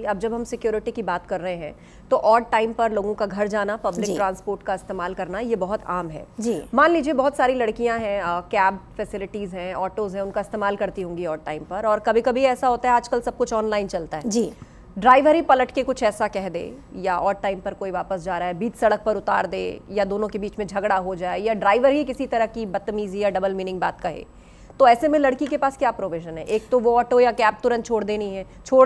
अब जब हम सिक्योरिटी की बात कर रहे हैं तो ऑड टाइम पर लोगों का घर जाना, पब्लिक ट्रांसपोर्ट का इस्तेमाल करना, ये बहुत आम है जी। मान लीजिए बहुत सारी लड़कियां हैं, कैब फैसिलिटीज हैं, ऑटोज हैं, उनका इस्तेमाल करती होंगी ऑड टाइम पर, और कभी कभी ऐसा होता है आजकल सब कुछ ऑनलाइन चलता है जी, ड्राइवर ही पलट के कुछ ऐसा कह दे, या ऑड टाइम पर कोई वापस जा रहा है बीच सड़क पर उतार दे, या दोनों के बीच में झगड़ा हो जाए, या ड्राइवर ही किसी तरह की बदतमीजी या डबल मीनिंग बात कहे, तो ऐसे में लड़की के पास क्या प्रोविजन है? एक तो वो ऑटो या कैब तुरंत छोड़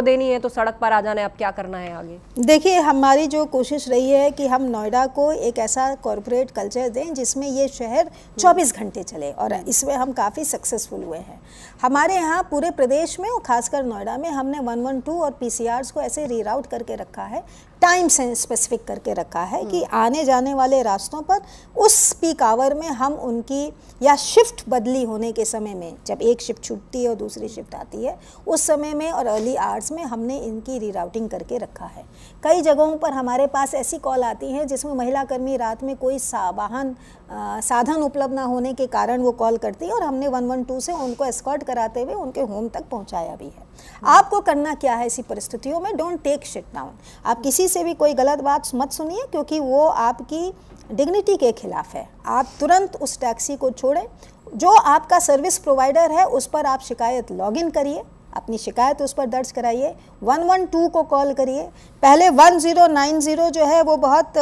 देनी है तो सड़क पर आ जाना है, अब क्या करना है आगे? देखिए, हमारी जो कोशिश रही है कि हम नोएडा को एक ऐसा कॉरपोरेट कल्चर दें जिसमें ये शहर 24 घंटे चले, और इसमें हम काफ़ी सक्सेसफुल हुए हैं। हमारे यहाँ पूरे प्रदेश में और खासकर नोएडा में हमने 112 और PCRs को ऐसे रीराउट करके रखा है, टाइम से स्पेसिफिक करके रखा है कि आने जाने वाले रास्तों पर उस पीक आवर में हम उनकी, या शिफ्ट बदली होने के समय में, जब एक शिफ्ट छूटती है और दूसरी शिफ्ट आती है उस समय में और अर्ली आवर्स में हमने इनकी रीराउटिंग करके रखा है। कई जगहों पर हमारे पास ऐसी कॉल आती हैं जिसमें महिला कर्मी रात में कोई साधन उपलब्ध ना होने के कारण वो कॉल करती है, और हमने 112 से उनको एस्कॉर्ट कराते हुए उनके होम तक पहुंचाया भी है। आपको करना क्या है ऐसी परिस्थितियों में? Don't take shit down. आप किसी से भी कोई गलत बात मत सुनिए, क्योंकि वो आपकी डिग्निटी के खिलाफ है। आप तुरंत उस टैक्सी को छोड़ें। जो आपका सर्विस प्रोवाइडर है उस पर आप शिकायत लॉगिन करिए, अपनी शिकायत उस पर दर्ज कराइए, 112 को कॉल करिए। पहले 1090 जो है वो बहुत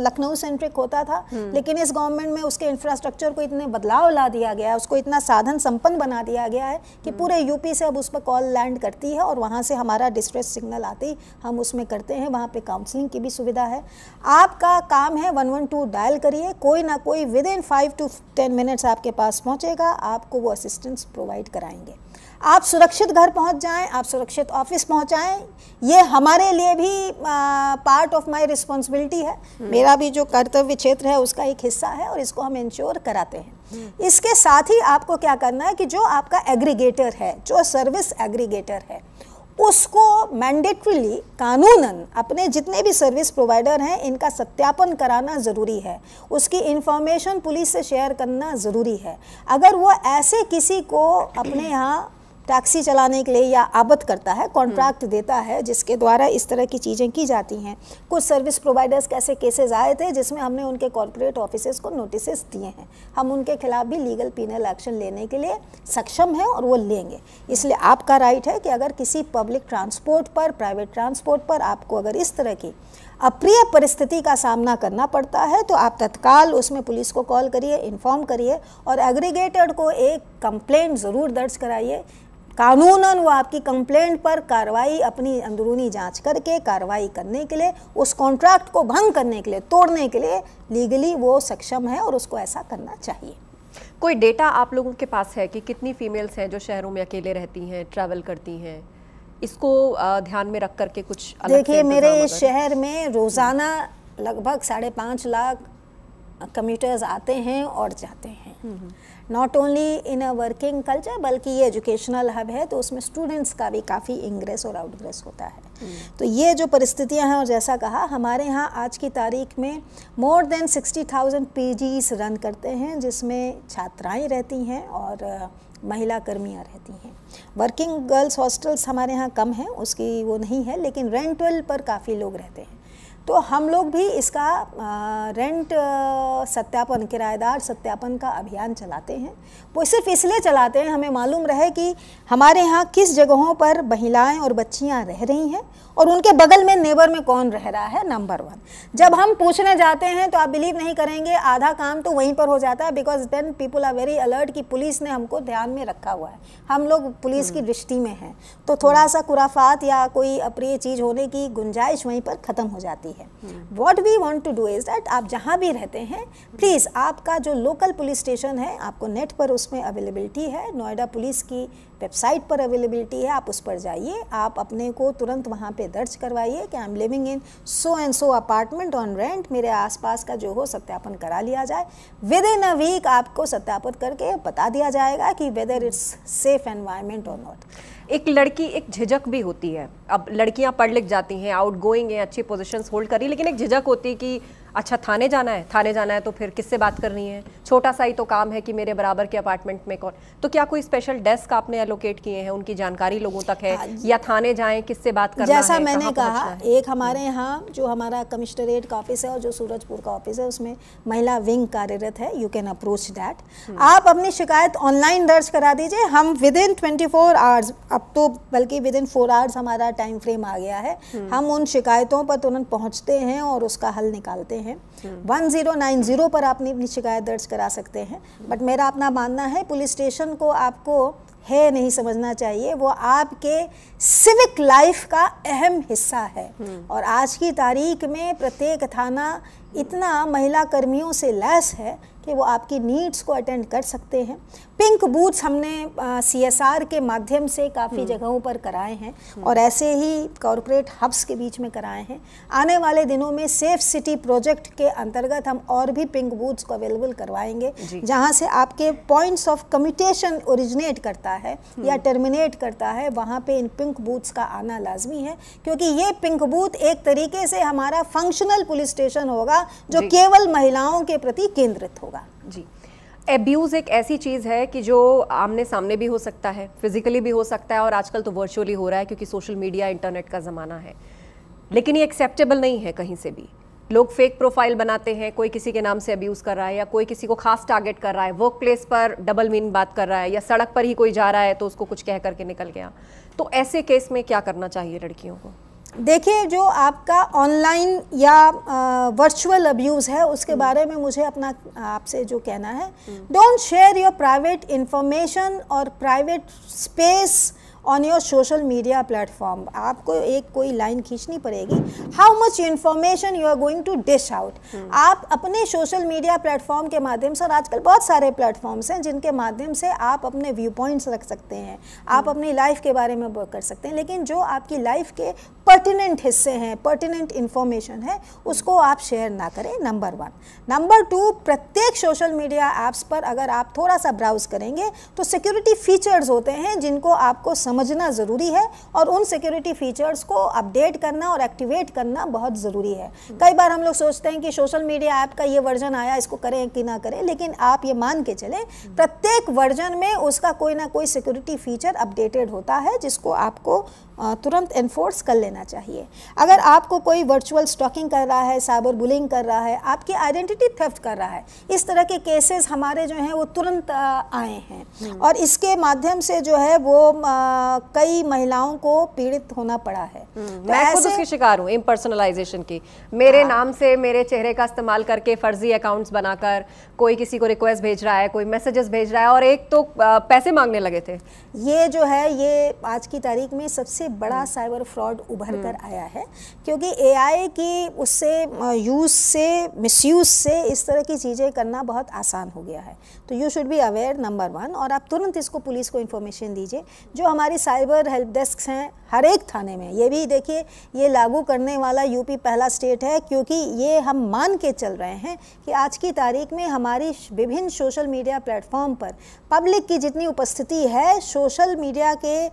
लखनऊ सेंट्रिक होता था, लेकिन इस गवर्नमेंट में उसके इंफ्रास्ट्रक्चर को इतने बदलाव ला दिया गया है, उसको इतना साधन संपन्न बना दिया गया है कि पूरे यूपी से अब उस पर कॉल लैंड करती है, और वहाँ से हमारा डिस्ट्रेस सिग्नल आते ही हम उसमें करते हैं। वहाँ पे काउंसलिंग की भी सुविधा है। आपका काम है 112 डायल करिए, कोई ना कोई विदिन 5 to 10 मिनट्स आपके पास पहुँचेगा, आपको वो असिस्टेंस प्रोवाइड कराएंगे। आप सुरक्षित घर पहुंच जाएं, आप सुरक्षित ऑफिस पहुंचाएं, ये हमारे लिए भी पार्ट ऑफ माय रिस्पॉन्सिबिलिटी है। मेरा भी जो कर्तव्य क्षेत्र है उसका एक हिस्सा है, और इसको हम इंश्योर कराते हैं। इसके साथ ही आपको क्या करना है कि जो आपका एग्रीगेटर है, जो सर्विस एग्रीगेटर है, उसको मैंडेटरीली कानूनन अपने जितने भी सर्विस प्रोवाइडर हैं इनका सत्यापन कराना ज़रूरी है। उसकी इंफॉर्मेशन पुलिस से शेयर करना ज़रूरी है। अगर वो ऐसे किसी को अपने यहाँ टैक्सी चलाने के लिए या आबद करता है, कॉन्ट्रैक्ट देता है, जिसके द्वारा इस तरह की चीज़ें की जाती हैं। कुछ सर्विस प्रोवाइडर्स के ऐसे केसेस आए थे जिसमें हमने उनके कॉर्पोरेट ऑफिसेस को नोटिसेस दिए हैं। हम उनके खिलाफ भी लीगल पीनल एक्शन लेने के लिए सक्षम हैं, और वो लेंगे। इसलिए आपका राइट है कि अगर किसी पब्लिक ट्रांसपोर्ट पर, प्राइवेट ट्रांसपोर्ट पर आपको अगर इस तरह की अप्रिय परिस्थिति का सामना करना पड़ता है तो आप तत्काल उसमें पुलिस को कॉल करिए, इन्फॉर्म करिए, और एग्रीगेटेड को एक कंप्लेंट ज़रूर दर्ज कराइए। कानूनन वो आपकी कंप्लेंट पर कार्रवाई, अपनी अंदरूनी जांच करके कार्रवाई करने के लिए, उस कॉन्ट्रैक्ट को भंग करने के लिए, तोड़ने के लिए लीगली वो सक्षम है, और उसको ऐसा करना चाहिए। कोई डेटा आप लोगों के पास है कि कितनी फीमेल्स हैं जो शहरों में अकेले रहती हैं, ट्रैवल करती हैं? इसको ध्यान में रख करके कुछ अलग? देखिए, मेरे इस शहर में रोज़ाना लगभग 5.5 लाख कम्यूटर्स आते हैं और जाते हैं। Not only in a working culture, बल्कि ये एजुकेशनल हब है, तो उसमें स्टूडेंट्स का भी काफ़ी इंग्रेस और आउटग्रेस होता है। तो ये जो परिस्थितियां हैं, और जैसा कहा, हमारे यहाँ आज की तारीख में मोर देन 60,000 PGs रन करते हैं, जिसमें छात्राएं रहती हैं और महिला कर्मियाँ रहती हैं। वर्किंग गर्ल्स हॉस्टल्स हमारे यहाँ कम हैं, उसकी वो नहीं है, लेकिन रेंटल पर काफ़ी लोग रहते हैं। तो हम लोग भी इसका रेंट सत्यापन, किराएदार सत्यापन का अभियान चलाते हैं। वो सिर्फ इसलिए चलाते हैं, हमें मालूम रहे कि हमारे यहाँ किस जगहों पर महिलाएं और बच्चियाँ रह रही हैं, और उनके बगल में नेबर में कौन रह रहा है, नंबर 1। जब हम पूछने जाते हैं तो आप बिलीव नहीं करेंगे, आधा काम तो वहीं पर हो जाता है, because then people are very alert कि पुलिस ने हमको ध्यान में रखा हुआ है, हम लोग पुलिस की दृष्टि में हैं। तो थोड़ा सा खुराफात या कोई अप्रिय चीज़ होने की गुंजाइश वहीं पर ख़त्म हो जाती है। What we want to do is that आप जहाँ भी रहते हैं, प्लीज़ आपका जो लोकल पुलिस स्टेशन है, आपको नेट पर उसमें अवेलेबिलिटी है, नोएडा पुलिस की वेबसाइट पर अवेलेबिलिटी है, आप उस पर जाइए, आप अपने को तुरंत वहाँ पे दर्ज करवाइए कि I am living in so and so apartment on rent, मेरे आसपास का जो हो सत्यापन करा लिया जाए। विद इन अ वीक आपको सत्यापन करके बता दिया जाएगा कि वेदर इट्स सेफ एनवायरनमेंट और नॉट। एक लड़की, एक झिझक भी होती है। अब लड़कियां पढ़ लिख जाती हैं, आउटगोइंग हैं, अच्छी पोजीशंस होल्ड करी, लेकिन एक झिझक होती है कि अच्छा थाने जाना है तो फिर किससे बात करनी है, छोटा सा ही तो काम है कि मेरे बराबर के अपार्टमेंट में कौन, तो क्या कोई स्पेशल डेस्क आपने एलोकेट किए हैं, उनकी जानकारी लोगों तक है, या थाने जाएं किससे बात करना है? जैसा मैंने कहा, एक हमारे यहाँ जो हमारा कमिश्नरेट का ऑफिस है और जो सूरजपुर का ऑफिस है उसमें महिला विंग कार्यरत है, यू कैन अप्रोच दैट। आप अपनी शिकायत ऑनलाइन दर्ज करा दीजिए, हम विद इन 24 आवर्स, अब तो बल्कि विद इन 4 आवर्स हमारा टाइम फ्रेम आ गया है, हम उन शिकायतों पर तुरंत पहुँचते हैं और उसका हल निकालते हैं। 1090 पर आप अपनी शिकायत दर्ज करा सकते हैं। बट मेरा अपना मानना है पुलिस स्टेशन को आपको है नहीं समझना चाहिए, वो आपके सिविक लाइफ का अहम हिस्सा है। और आज की तारीख में प्रत्येक थाना इतना महिला कर्मियों से लैस है कि वो आपकी नीड्स को अटेंड कर सकते हैं। पिंक बूथ्स हमने CSR के माध्यम से काफ़ी जगहों पर कराए हैं और ऐसे ही कॉरपोरेट हब्स के बीच में कराए हैं। आने वाले दिनों में सेफ सिटी प्रोजेक्ट के अंतर्गत हम और भी पिंक बूथ्स को अवेलेबल करवाएंगे, जहां से आपके पॉइंट्स ऑफ कम्यूटेशन ओरिजिनेट करता है या टर्मिनेट करता है, वहां पे इन पिंक बूथ्स का आना लाजमी है, क्योंकि ये पिंक बूथ एक तरीके से हमारा फंक्शनल पुलिस स्टेशन होगा जो केवल महिलाओं के प्रति केंद्रित होगा। जी, एब्यूज़ एक ऐसी चीज़ है कि जो आमने सामने भी हो सकता है, फिजिकली भी हो सकता है, और आजकल तो वर्चुअली हो रहा है क्योंकि सोशल मीडिया इंटरनेट का ज़माना है। लेकिन ये एक्सेप्टेबल नहीं है कहीं से भी। लोग फेक प्रोफाइल बनाते हैं, कोई किसी के नाम से अब्यूज़ कर रहा है या कोई किसी को खास टारगेट कर रहा है, वर्क प्लेस पर डबल मीन बात कर रहा है, या सड़क पर ही कोई जा रहा है तो उसको कुछ कह करके निकल गया। तो ऐसे केस में क्या करना चाहिए लड़कियों को? देखिए, जो आपका ऑनलाइन या वर्चुअल अब्यूज़ है उसके बारे में मुझे अपना आपसे जो कहना है, don't share your private information और private space on your social media platform. आपको एक कोई लाइन खींचनी पड़ेगी, how much information you are going to dish out. आप अपने सोशल मीडिया प्लेटफॉर्म के माध्यम से, और आजकल बहुत सारे प्लेटफॉर्म्स हैं जिनके माध्यम से आप अपने व्यू पॉइंट्स रख सकते हैं, आप अपनी लाइफ के बारे में कर सकते हैं, लेकिन जो आपकी लाइफ के पर्टिनेंट हिस्से हैं, पर्टिनेंट इन्फॉर्मेशन है, उसको आप शेयर ना करें, नंबर 1। नंबर 2, प्रत्येक सोशल मीडिया ऐप्स पर अगर आप थोड़ा सा ब्राउज करेंगे तो सिक्योरिटी फीचर्स होते हैं जिनको आपको समझना ज़रूरी है, और उन सिक्योरिटी फीचर्स को अपडेट करना और एक्टिवेट करना बहुत ज़रूरी है। कई बार हम लोग सोचते हैं कि सोशल मीडिया ऐप का ये वर्जन आया, इसको करें कि ना करें, लेकिन आप ये मान के चलें प्रत्येक वर्जन में उसका कोई ना कोई सिक्योरिटी फीचर अपडेटेड होता है जिसको आपको तुरंत एनफोर्स कर लेना चाहिए। अगर आपको कोई वर्चुअल स्टॉकिंग कर रहा है, साइबर बुलिंग कर रहा है, आपकी आइडेंटिटी थेफ्ट कर रहा है, इस तरह के केसेस हमारे जो हैं वो तुरंत आए हैं, और इसके माध्यम से जो है वो कई महिलाओं को पीड़ित होना पड़ा है। तो मैं खुद उसकी शिकार हूँ इम्पर्सनलाइजेशन की। मेरे नाम से मेरे चेहरे का इस्तेमाल करके फर्जी अकाउंट्स बनाकर कोई किसी को रिक्वेस्ट भेज रहा है, कोई मैसेजेस भेज रहा है, और एक तो पैसे मांगने लगे थे। ये जो है ये आज की तारीख में सबसे बड़ा साइबर फ्रॉड उभर कर आया है, क्योंकि AI की उससे यूज़ से, मिसयूज़ से इस तरह की चीज़ें करना बहुत आसान हो गया है। तो you should be aware, number 1, और आप तुरंत इसको पुलिस को इन्फॉर्मेशन दीजिए। जो हमारी साइबर हेल्प डेस्क हैं हर एक थाने में, ये भी देखिए ये लागू करने वाला यूपी पहला स्टेट है, क्योंकि ये हम मान के चल रहे हैं कि आज की तारीख में हमारी विभिन्न सोशल मीडिया प्लेटफॉर्म पर पब्लिक की जितनी उपस्थिति है, सोशल मीडिया के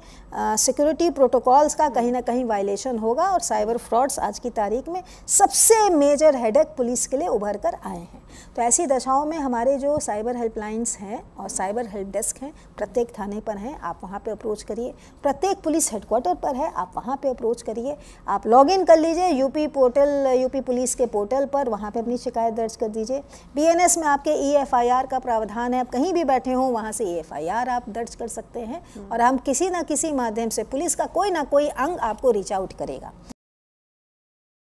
सिक्योरिटी प्रोटोकॉल्स का कहीं ना कहीं वायलेशन होगा, और साइबर फ्रॉड्स आज की तारीख में सबसे मेजर हेडेक पुलिस के लिए उभर कर आए हैं। तो ऐसी दशाओं में हमारे जो साइबर हेल्पलाइंस हैं और साइबर हेल्प डेस्क हैं प्रत्येक थाने पर हैं, आप वहाँ पे अप्रोच करिए। प्रत्येक पुलिस हेडक्वार्टर पर है, आप वहाँ पे अप्रोच करिए। आप लॉगिन कर लीजिए यूपी पुलिस के पोर्टल पर, वहाँ पे अपनी शिकायत दर्ज कर दीजिए। BNS में आपके EFIR का प्रावधान है, आप कहीं भी बैठे हों वहाँ से EFIR आप दर्ज कर सकते हैं, और हम किसी न किसी माध्यम से पुलिस का कोई ना कोई अंग आपको रीच आउट करेगा।